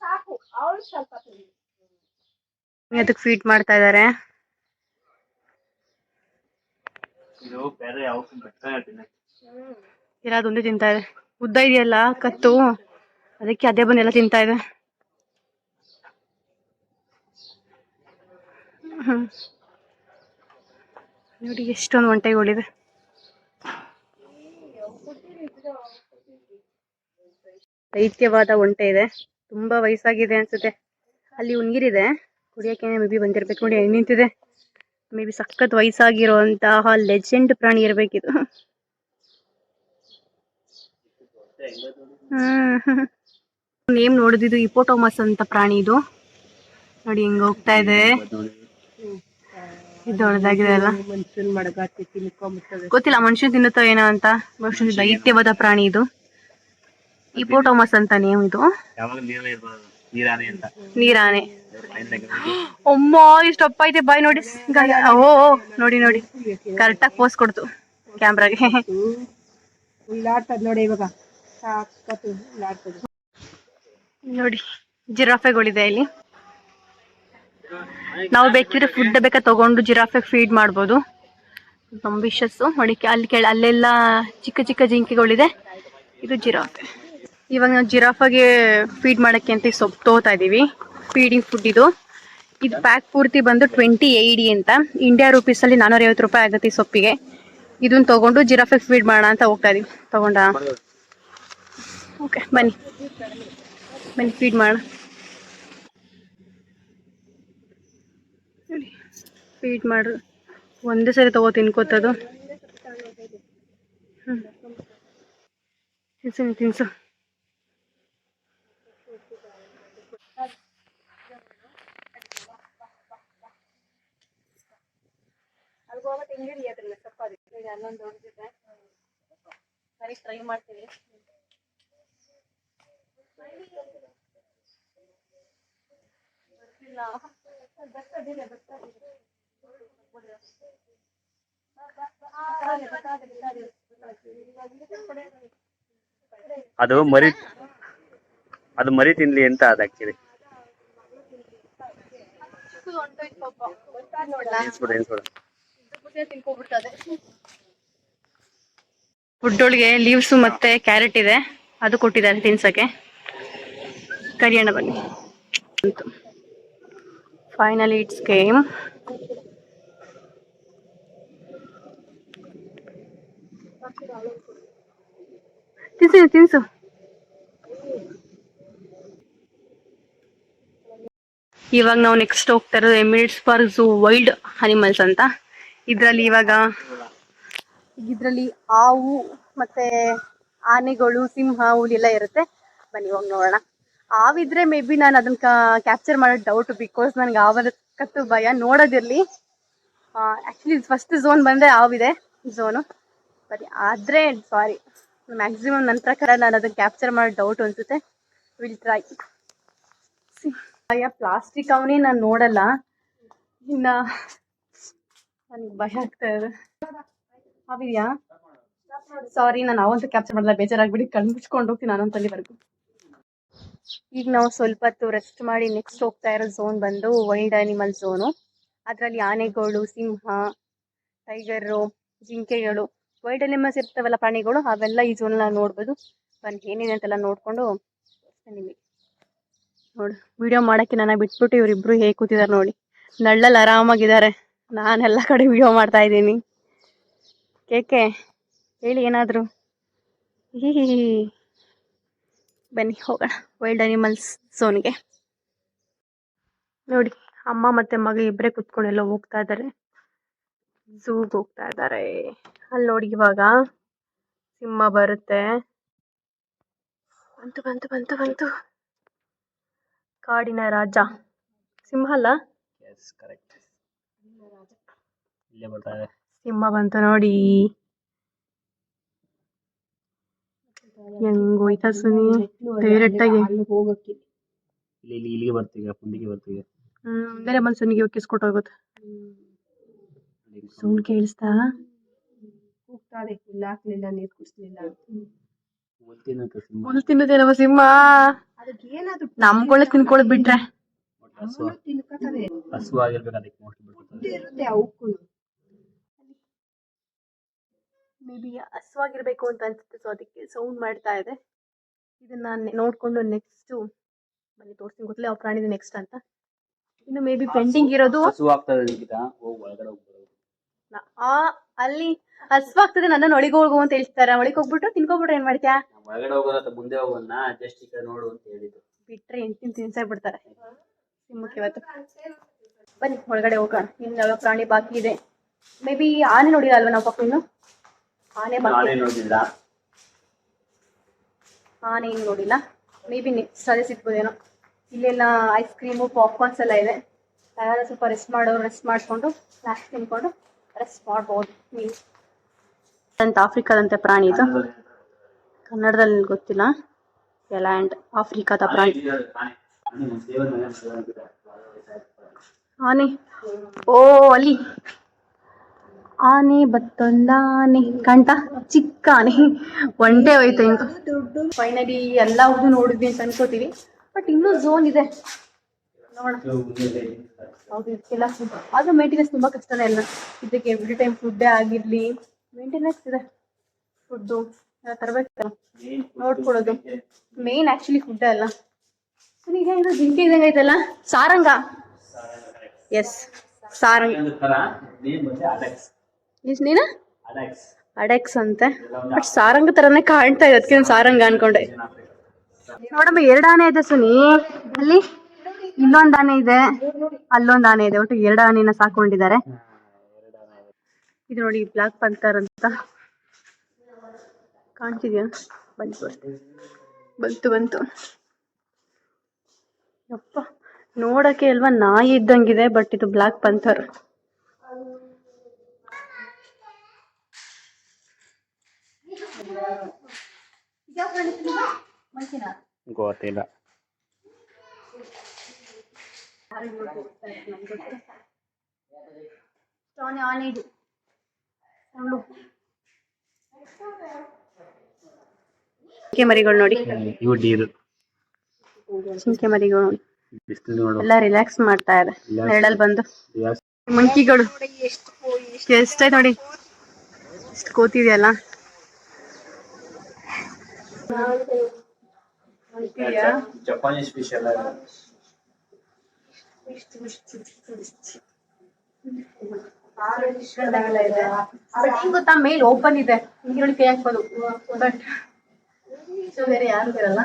[SPEAKER 1] ಸಾಕು ಅವಳು ಸ್ವಲ್ಪ
[SPEAKER 2] ಅದಕ್ಕೆ ಫೀಟ್ ಮಾಡ್ತಾ ಇದಾರೆ. ಇರೋದೊಂದು ತಿಂತಾ ಇದೆ. ಉದ್ದ ಇದೆಯಲ್ಲ ಕತ್ತು, ಅದಕ್ಕೆ ಅದೇ ಬಂದೆಲ್ಲ ತಿಂತಾ ಇದೆ. ನೋಡಿ ಎಷ್ಟೊಂದು ಒಂಟೆಗಳಿದೆ. ದೈತ್ಯವಾದ ಒಂಟೆ ಇದೆ, ತುಂಬಾ ವಯಸ್ಸಾಗಿದೆ ಅನ್ಸುತ್ತೆ. ಅಲ್ಲಿ ಉಣ್ಗಿರಿದೆ, ಕುಡಿಯಕ್ಕೆ ಮೇ ಬಿ ಬಂದಿರ್ಬೇಕು. ನೋಡಿ ಹೆಂಗ್ ನಿಂತಿದೆ, ಮೇ ಬಿ ಸಖತ್ ವಯಸ್ಸಾಗಿರುವಂತಹ ಲೆಜೆಂಡ್ ಪ್ರಾಣಿ ಇರ್ಬೇಕಿದು. ನೇಮ್ ನೋಡಿದ್ದು ಹಿಪೋಟೋಮಸ್ ಅಂತ ಪ್ರಾಣಿ ಇದು. ನೋಡಿ ಹೆಂಗ್ ಹೋಗ್ತಾ ಇದೆ, ಇದು ದೊಡ್ಡದಾಗಿದೆ ಅಲ್ಲ. ಗೊತ್ತಿಲ್ಲ ಮನುಷ್ಯನ್ ತಿನ್ನುತ್ತೋ ಏನೋ ಅಂತ. ದೈತ್ಯವಾದ ಪ್ರಾಣಿ ಇದು, ಹಿಪೋಟೋಮಸ್ ಅಂತ ನೇಮ್ ಇದು. ನೀರಾನೆ. ಅಮ್ಮ ಇಷ್ಟಪ್ಪ ಐತೆ ಬಾಯ್ ನೋಡಿ. ಓ ನೋಡಿ ನೋಡಿ ಕರೆಕ್ಟಾಗಿ ಪೋಸ್ ಕೊಡ್ತು ಕ್ಯಾಮ್ರಾಗೆ. ನೋಡಿ ಜಿರಾಫೆಗಳಿದೆ ಇಲ್ಲಿ. ನಾವು ಬೇಕಿದ್ರೆ ಫುಡ್ ಬೇಕಾ ತಗೊಂಡು ಜಿರಾಫೆ ಫೀಡ್ ಮಾಡ್ಬೋದು. ಅಂಬಿಷಸ್ ನೋಡಿ, ಅಲ್ಲಿ ಅಲ್ಲೆಲ್ಲ ಚಿಕ್ಕ ಚಿಕ್ಕ ಜಿಂಕೆಗಳಿದೆ. ಇದು ಜಿರಾಫೆ. ಇವಾಗ ನಾವು ಜಿರಾಫಾಗೆ ಫೀಡ್ ಮಾಡಕ್ಕೆ ಅಂತ ಸೊಪ್ಪು ತಗೋತಾ ಇದೀವಿ. ಫೀಡಿಂಗ್ ಫುಡ್ ಇದು. ಇದು ಪ್ಯಾಕ್ ಪೂರ್ತಿ ಬಂದು 20 AED ಅಂತ, ಇಂಡಿಯಾ ರೂಪೀಸಲ್ಲಿ 450 ರೂಪಾಯಿ ಆಗುತ್ತೆ ಈ ಸೊಪ್ಪಿಗೆ. ಇದನ್ನ ತಗೊಂಡು ಜಿರಾಫೆಗೆ ಫೀಡ್ ಮಾಡೋಣ ಅಂತ ಹೋಗ್ತಾ ಇದೀವಿ. ತಗೊಂಡ ಓಕೆ ಬನ್ನಿ ಬನ್ನಿ ಫೀಡ್ ಮಾಡೋಣ. ಫೀಡ್ ಮಾಡ್ರಿ, ಒಂದೇ ಸರಿ ತಗೋ ತಿನ್ಕೋತದು. ತಿನ್ಸು. ಸರಿ ಟ್ರೈ ಮಾಡ್ತೀವಿ.
[SPEAKER 3] ಅದು ಮರಿ ತಿನ್ಲಿ ಅಂತ ಅದು ಆಕ್ಚುಲಿ.
[SPEAKER 2] ಫುಡ್ ಒಳಗೆ ಲೀವ್ಸ್ ಮತ್ತೆ ಕ್ಯಾರೆಟ್ ಇದೆ, ಅದು ಕೊಟ್ಟಿದ್ದಾರೆ ತಿನ್ಸಕ್ಕೆ. ಕರಿಯೋಣ ಬನ್ನಿ. Finally it's came. ತಿನ್ಸು. ಇವಾಗ ನಾವು ನೆಕ್ಸ್ಟ್ ಹೋಗ್ತಾ ಇರೋದು Emirates park zoo wild animals ಅಂತ. ಇದರಲ್ಲಿ ಹಾವು ಮತ್ತೆ ಆನೆಗಳು, ಸಿಂಹ, ಹುಲಿ ಎಲ್ಲ ಇರುತ್ತೆ. ಬನ್ನಿ ಹೋಗಿ ನೋಡೋಣ. ಹಾವಿದ್ರೆ ಮೇ ಬಿ ನಾನು ಅದನ್ನ ಕ್ಯಾಪ್ಚರ್ ಮಾಡೋದು ಡೌಟ್, ಬಿಕಾಸ್ ನನಗೆ ಹಾವದ ಕತ್ತು ಭಯ. ನೋಡೋದಿರ್ಲಿ. ಆಕ್ಚುಲಿ ಫಸ್ಟ್ ಝೋನ್ ಬಂದ್ರೆ ಹಾವಿದೆ ಝೋನು. ಬರೀ ಆದ್ರೆ ಸಾರಿ, ಮ್ಯಾಕ್ಸಿಮಮ್ ನನ್ನ ಪ್ರಕಾರ ನಾನು ಅದನ್ನ ಕ್ಯಾಪ್ಚರ್ ಮಾಡೋದು ಡೌಟ್ ಅನ್ಸುತ್ತೆ. Will try. ಪ್ಲಾಸ್ಟಿಕ್ ಅವನೇ ನಾನು ನೋಡಲ್ಲ, ಇನ್ನ ನನ್ಗೆ ಭಯ ಆಗ್ತಾ ಇದೆ. ಹಾವಿದ್ಯಾ? ಸಾರಿ, ನಾನು ಅವಂತೂ ಕ್ಯಾಪ್ಚರ್ ಮಾಡಲ್ಲ, ಬೇಜಾರಾಗ್ಬಿಡಿ. ಕಣ್ಣು ಮುಚ್ಕೊಂಡು ಹೋಗ್ತೀನಿ ನಾನೊಂತಲ್ಲಿವರೆಗೂ. ಈಗ ನಾವು ಸ್ವಲ್ಪ ಹೊತ್ತು ರೆಸ್ಟ್ ಮಾಡಿ ನೆಕ್ಸ್ಟ್ ಹೋಗ್ತಾ ಇರೋ ಝೋನ್ ಬಂದು ವೈಲ್ಡ್ ಅನಿಮಲ್ ಝೋನು. ಅದರಲ್ಲಿ ಆನೆಗಳು, ಸಿಂಹ, ಟೈಗರು, ಜಿಂಕೆಗಳು, ವೈಲ್ಡ್ ಅನಿಮಲ್ಸ್ ಇರ್ತಾವಲ್ಲ ಪ್ರಾಣಿಗಳು, ಅವೆಲ್ಲ ಈ ಝೋನ್ ನೋಡ್ಬೋದು. ಬನ್ನಿ ಏನಿದೆ ಅಂತೆಲ್ಲ ನೋಡ್ಕೊಂಡು ನಿಮಗೆ ನೋಡಿ. ವಿಡಿಯೋ ಮಾಡಕ್ಕೆ ನನ್ನ ಬಿಟ್ಬಿಟ್ಟು ಇವರಿಬ್ರು ಹೇಗೆ ಕೂತಿದ್ದಾರೆ ನೋಡಿ, ನಳ್ಳಲ್ಲಿ ಆರಾಮಾಗಿದ್ದಾರೆ. ನಾನೆಲ್ಲ ಕಡೆ ವಿಡಿಯೋ ಮಾಡ್ತಾ ಇದ್ದೀನಿ. ಕೇಕೆ ಹೇಳಿ ಏನಾದ್ರು. ಬನ್ನಿ ಹೋಗೋಣ ವೈಲ್ಡ್ ಅನಿಮಲ್ಸ್ ಝೋನ್ಗೆ. ನೋಡಿ ಅಮ್ಮ ಮತ್ತೆ ಮಗ ಇಬ್ಬರೇ ಕುತ್ಕೊಂಡು ಎಲ್ಲ ಹೋಗ್ತಾ ಇದ್ದಾರೆ, ಝೂಗೆ ಹೋಗ್ತಾ ಇದ್ದಾರೆ. ಅಲ್ಲಿ ನೋಡಿ ಇವಾಗ ಸಿಂಹ ಬರುತ್ತೆ. ಬಂತು. ಕಾಡಿನ ರಾಜ ಸಿಂಹ ಅಲ್ಲ? ಸಿಂಹ ಬಂತು ನೋಡಿ. ಹೆಂಗ್ ಹೋಯ್ತಾ ಸುನಿ ಡೈರೆಕ್ಟ್ ಆಗಿ. ಬೇರೆ ಮನ್ಸನಿಗೆ ಒಕ್ಕಿಸ್ಕೊಟ್ಟು ಹೋಗುತ್ತೆ. ಸೌಂಡ್ ಕೇಳಿಸ್ತಾ? ಹುಲ್ ತಿನ್ನುತ್ತೇನವ ಸಿಂಹ. ನಮ್ಗೊಳಕ್ ತಿನ್ಕೊಳಕ್ ಬಿಟ್ರೆ ಮೇ ಬಿ ಹಸುವಾಗಿರ್ಬೇಕು ಅಂತ ಅನ್ಸುತ್ತೆ. ಸೊ ಅದಕ್ಕೆ ಸೌಂಡ್ ಮಾಡ್ತಾ ಇದೆ. ಇದನ್ನ ನೋಡ್ಕೊಂಡು ನೆಕ್ಸ್ಟ್ ಬನ್ನಿ ತೋರಿಸ್ತೀನಿ. ಗೊತ್ತಿಲ್ಲ ಯಾವ ಪ್ರಾಣಿದೆ ನೆಕ್ಸ್ಟ್ ಅಂತ. ಇನ್ನು ಮೇ ಬಿ ಪೆಂಡಿಂಗ್ ಇರೋದು ಅಲ್ಲಿ ಹಸ್ವಾಗ್ತದೆ ನನ್ನ ಒಳಗೆ ಹೋಗು ಅಂತ ಹೇಳ್ತಾರೆ. ಒಳಗೆ ಹೋಗ್ಬಿಟ್ಟು ತಿನ್ಕೊಬಿಟ್ರೆ ಏನ್ ಮಾಡ್ತೀಯಾ?
[SPEAKER 3] ಒಳಗಡೆ ಹೋಗೋದ ಮುಂದೆ ಹೋಗೋಣ, ಜಸ್ಟ್ ಈ ಕಡೆ ನೋಡು ಅಂತ ಹೇಳಿದ್ರು.
[SPEAKER 2] ಬಿಟ್ರೆ ತಿನ್ಸಾಕ್ ಬಿಡ್ತಾರೆ ನಿಮ್ಮಕ್ಕೆ ಇವತ್ತು. ಬನ್ನಿ ಒಳಗಡೆ ಹೋಗೋಣ. ಇನ್ನು ಯಾವ ಪ್ರಾಣಿ ಬಾಕಿ ಇದೆ? ಮೇ ಬಿ ಆನೆ ನೋಡಿಲ್ಲ ಅಲ್ವಾ ನಾವು ಪಾಪ? ಇನ್ನು ಆನೆ ಬಾಕಿ,
[SPEAKER 3] ನೋಡಿಲ್ಲ.
[SPEAKER 2] ಆನೆ ಇನ್ನು ನೋಡಿಲ್ಲ. ಮೇ ಬಿ ನೆಕ್ಸ್ಟ್ ಅದೇ ಸಿಗ್ಬೋದೇನೋ. ಇಲ್ಲೆಲ್ಲ ಐಸ್ ಕ್ರೀಮು ಪಾಪ್ಕಾರ್ನ್ಸ್ ಎಲ್ಲ ಇದೆ. ಯಾರು ಸ್ವಲ್ಪ ರೆಸ್ಟ್ ಮಾಡೋರು ರೆಸ್ಟ್ ಮಾಡಿಕೊಂಡು ಸ್ನ್ಯಾಕ್ಸ್ ತಿನ್ಕೊಂಡು ರೆಸ್ಟ್ ಮಾಡ್ಬೋದು. ಅಂತ ಆಫ್ರಿಕಾದಂತೆ ಪ್ರಾಣಿ ಇದು. ಕನ್ನಡದಲ್ಲಿ ಗೊತ್ತಿಲ್ಲ. ಎಲ್ಯಾಂಡ್ ಆಫ್ರಿಕಾದ ಪ್ರಾಣಿ. ಆನೆ, ಓ ಅಲ್ಲಿ ಆನೆ ಬತ್ತೊಂದಾನೆ ಕಂಟ ಚಿಕ್ಕ ಆನೆ ಒಂಟೆ ಹೋಯ್ತು. ಹಿಂಗ ಫೈನಲಿ ಎಲ್ಲ ಹುಡುಗ ನೋಡಿದ್ವಿ ಅಂತ ಅನ್ಕೋತೀವಿ. ಬಟ್ ಇನ್ನೂ ಝೋನ್ ಇದೆ ನೋಡೋಣ. ಹೌದು, ಇದಕ್ಕೆಲ್ಲ ಫುಡ್ ಅದು ಮೇಂಟೆನೆನ್ಸ್ ತುಂಬಾ ಕಷ್ಟನೇ. ಎಲ್ಲ ಇದಕ್ಕೆ ಎವ್ರಿ ಟೈಮ್ ಫುಡ್ಡೇ ಆಗಿರ್ಲಿ ಮೇಂಟೆನೆನ್ಸ್ ಇದೆ. ಫುಡ್ಡು ಎಲ್ಲ ತರಬೇಕಲ್ಲ, ನೋಡ್ಕೊಳ್ಳೋದು ಮೇನ್ ಆಕ್ಚುಲಿ ಫುಡ್ ಅಲ್ಲ. ಈಗ ಇದು ಜಿಂಕೆ ಇದಂಗೆ ಐತಲ್ಲ, ಸಾರಂಗ. ಎಸ್, ಸಾರಂಗ. ನೀನ ಅಡೆಕ್ಸ್ ಅಂತೆ. ಬಟ್ ಸಾರಂಗ ತರನೇ ಕಾಣ್ತಾ ಇದೆ, ಅದಕ್ಕೆ ಸಾರಂಗ ಅನ್ಕೊಂಡೆ. ನೋಡಮ್ಮ, 2 ಆನೆ ಇದೆ ಸುನಿ. ಅಲ್ಲಿ ಇಲ್ಲೊಂದು ಆನೆ ಇದೆ, ಅಲ್ಲೊಂದು ಆನೆ ಇದೆ. ಒಟ್ಟು 2 ಆನೆನ ಸಾಕೊಂಡಿದ್ದಾರೆ. ಇದು ನೋಡಿ ಬ್ಲಾಕ್ ಪಂಥರ್ ಅಂತ ಕಾಣ್ತಿದ್ಯಾ? ಬಂತು. ಯಪ್ಪ, ನೋಡಕ್ಕೆ ಅಲ್ವಾ ನಾಯಿ ಇದ್ದಂಗಿದೆ, ಬಟ್ ಇದು ಬ್ಲಾಕ್ ಪಂಥರ್.
[SPEAKER 3] ಗೊತ್ತಿಲ್ಲ.
[SPEAKER 2] ಆನೆ ಇದು ಜಿಂಕೆ ಮರಿಗಳು ನೋಡಿ.
[SPEAKER 3] ಇವು ಡೀರು.
[SPEAKER 2] ಜಿಂಕೆ ಮರಿಗಳು ನೋಡಿ ಎಲ್ಲ ರಿಲ್ಯಾಕ್ಸ್ ಮಾಡ್ತಾ ಇದೆ ನೆರಳಲ್ಲಿ ಬಂದು. ಮಂಕಿಗಳು ಎಷ್ಟಾಯ್ತು ನೋಡಿ, ಎಷ್ಟು ಕೂತಿದೆಯಲ್ಲ.
[SPEAKER 3] ಜಪಾನೀಸ್ ಫಿಶ್ ಎಲ್ಲ
[SPEAKER 2] ಗೊತ್ತಾ, ಮೇಲ್ ಓಪನ್ ಇದೆ, ಹಿಂಗೆ ಕೈ ಹಾಕ್ಬೋದು. ಬಟ್ ಬೇರೆ ಯಾರು ಇರಲ್ಲ.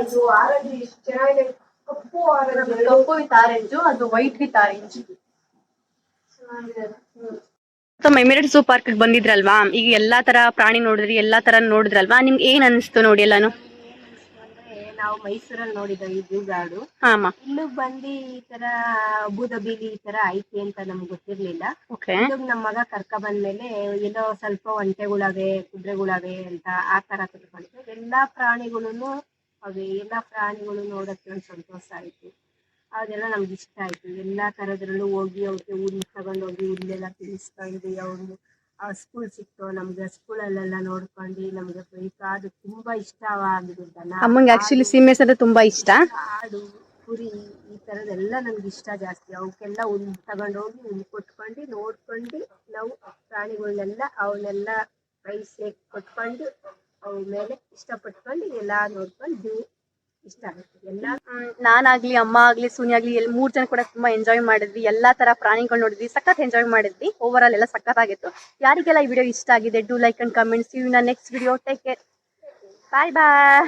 [SPEAKER 1] ಇದು ಆರೆಂಜ್ ಎಷ್ಟು ಚೆನ್ನಾಗಿದೆ, ಕಪ್ಪು
[SPEAKER 2] ವಿತ್ ಆರೆಂಜು, ಅದು white with orange. Emirates zoo park ಬಂದಿದ್ರಲ್ವಾ, ಈಗ ಎಲ್ಲಾ ತರ ಪ್ರಾಣಿ ನೋಡಿದ್ರಿ, ಎಲ್ಲಾ ತರ ನೋಡಿದ್ರಲ್ವಾ, ನಿಮ್ಗೆ ಏನ್ ಅನಿಸ್ತು ನೋಡಿ ಎಲ್ಲಾನು?
[SPEAKER 1] ನಾವು ಮೈಸೂರಲ್ಲಿ ನೋಡಿದ್ವಿ ಝೂ ಗಾರ್ಡು. ಇಲ್ಲಿಗೆ ಬಂದು ಈ ತರ ಅಬುದಾಬಿಲಿ ಈ ತರ ಐತಿ ಅಂತ ನಮ್ಗೆ ಗೊತ್ತಿರ್ಲಿಲ್ಲ. ನಮ್ಮ ಮಗ ಕರ್ಕ ಬಂದ್ಮೇಲೆ ಏನೋ ಸ್ವಲ್ಪ ಒಂಟೆಗಳವೆ, ಕುದುರೆಗಳವೆ ಅಂತ ಆ ತರ ತಿಳ್ಕೊಂಡಿದ್ವಿ. ಎಲ್ಲಾ ಪ್ರಾಣಿಗಳನ್ನು ನೋಡಕ್ಕೆ ಒಂದು ಸಂತೋಷ ಆಯ್ತು. ಅದೆಲ್ಲ ನಮ್ಗೆ ಇಷ್ಟ ಆಯ್ತು. ಎಲ್ಲಾ ತರದ್ರಲ್ಲೂ ಹೋಗಿ ಅವ್ರಿಗೆ ಹುಲ್ಲು ತಗೊಂಡೋಗಿ ಹುಲ್ಲೆಲ್ಲ ತಿನ್ನಿಸ್ಕೊಂಡು, ಅವ್ರು ಸ್ಕೂಲ್ ಸಿಕ್ತು ನಮ್ಗೆ, ಸ್ಕೂಲಲ್ಲೆಲ್ಲ ನೋಡ್ಕೊಂಡು ನಮ್ಗೆ ಬೇಕಾದ ತುಂಬಾ ಇಷ್ಟವಾಗಿದ್ದಲ್ಲ.
[SPEAKER 2] ಅಮ್ಮಂಗೆ ಆಕ್ಚುಲಿ ಸೀಮೆಸ್ ಅಂದ್ರೆ ತುಂಬಾ ಇಷ್ಟ.
[SPEAKER 1] ಆಡು, ಕುರಿ ಈ ತರದೆಲ್ಲ ನಮ್ಗೆ ಇಷ್ಟ ಜಾಸ್ತಿ. ಅವಕ್ಕೆಲ್ಲ ಹುಲ್ಲು ತಗೊಂಡೋಗಿ ಹುಲ್ಲು ಕೊಟ್ಕೊಂಡು ನೋಡ್ಕೊಂಡು, ನಾವು ಪ್ರಾಣಿಗಳನ್ನೆಲ್ಲ ಅವನ್ನೆಲ್ಲ ಪ್ರೈಸ್ ಕೊಟ್ಕೊಂಡು ಅವ್ರ ಮೇಲೆ ಇಷ್ಟಪಟ್ಕೊಂಡು ಎಲ್ಲ ನೋಡ್ಕೊಂಡು ಇಷ್ಟ ಆಗುತ್ತೆ. ಎಲ್ಲ
[SPEAKER 2] ನಾನಾಗ್ಲಿ, ಅಮ್ಮ ಆಗ್ಲಿ, ಸೂನಿ ಆಗ್ಲಿ, 3 ಜನ ಕೂಡ ತುಂಬಾ ಎಂಜಾಯ್ ಮಾಡಿದ್ವಿ. ಎಲ್ಲಾ ತರ ಪ್ರಾಣಿಗಳು ನೋಡಿದ್ವಿ, ಸಖತ್ ಎಂಜಾಯ್ ಮಾಡಿದ್ವಿ. ಓವರ್ ಆಲ್ ಎಲ್ಲ ಸಖತ್ ಆಗಿತ್ತು. ಯಾರಿಗೆಲ್ಲ ಈ ವಿಡಿಯೋ ಇಷ್ಟ ಆಗಿದೆ, do like and comment. See you in next video. Take care. Bye bye.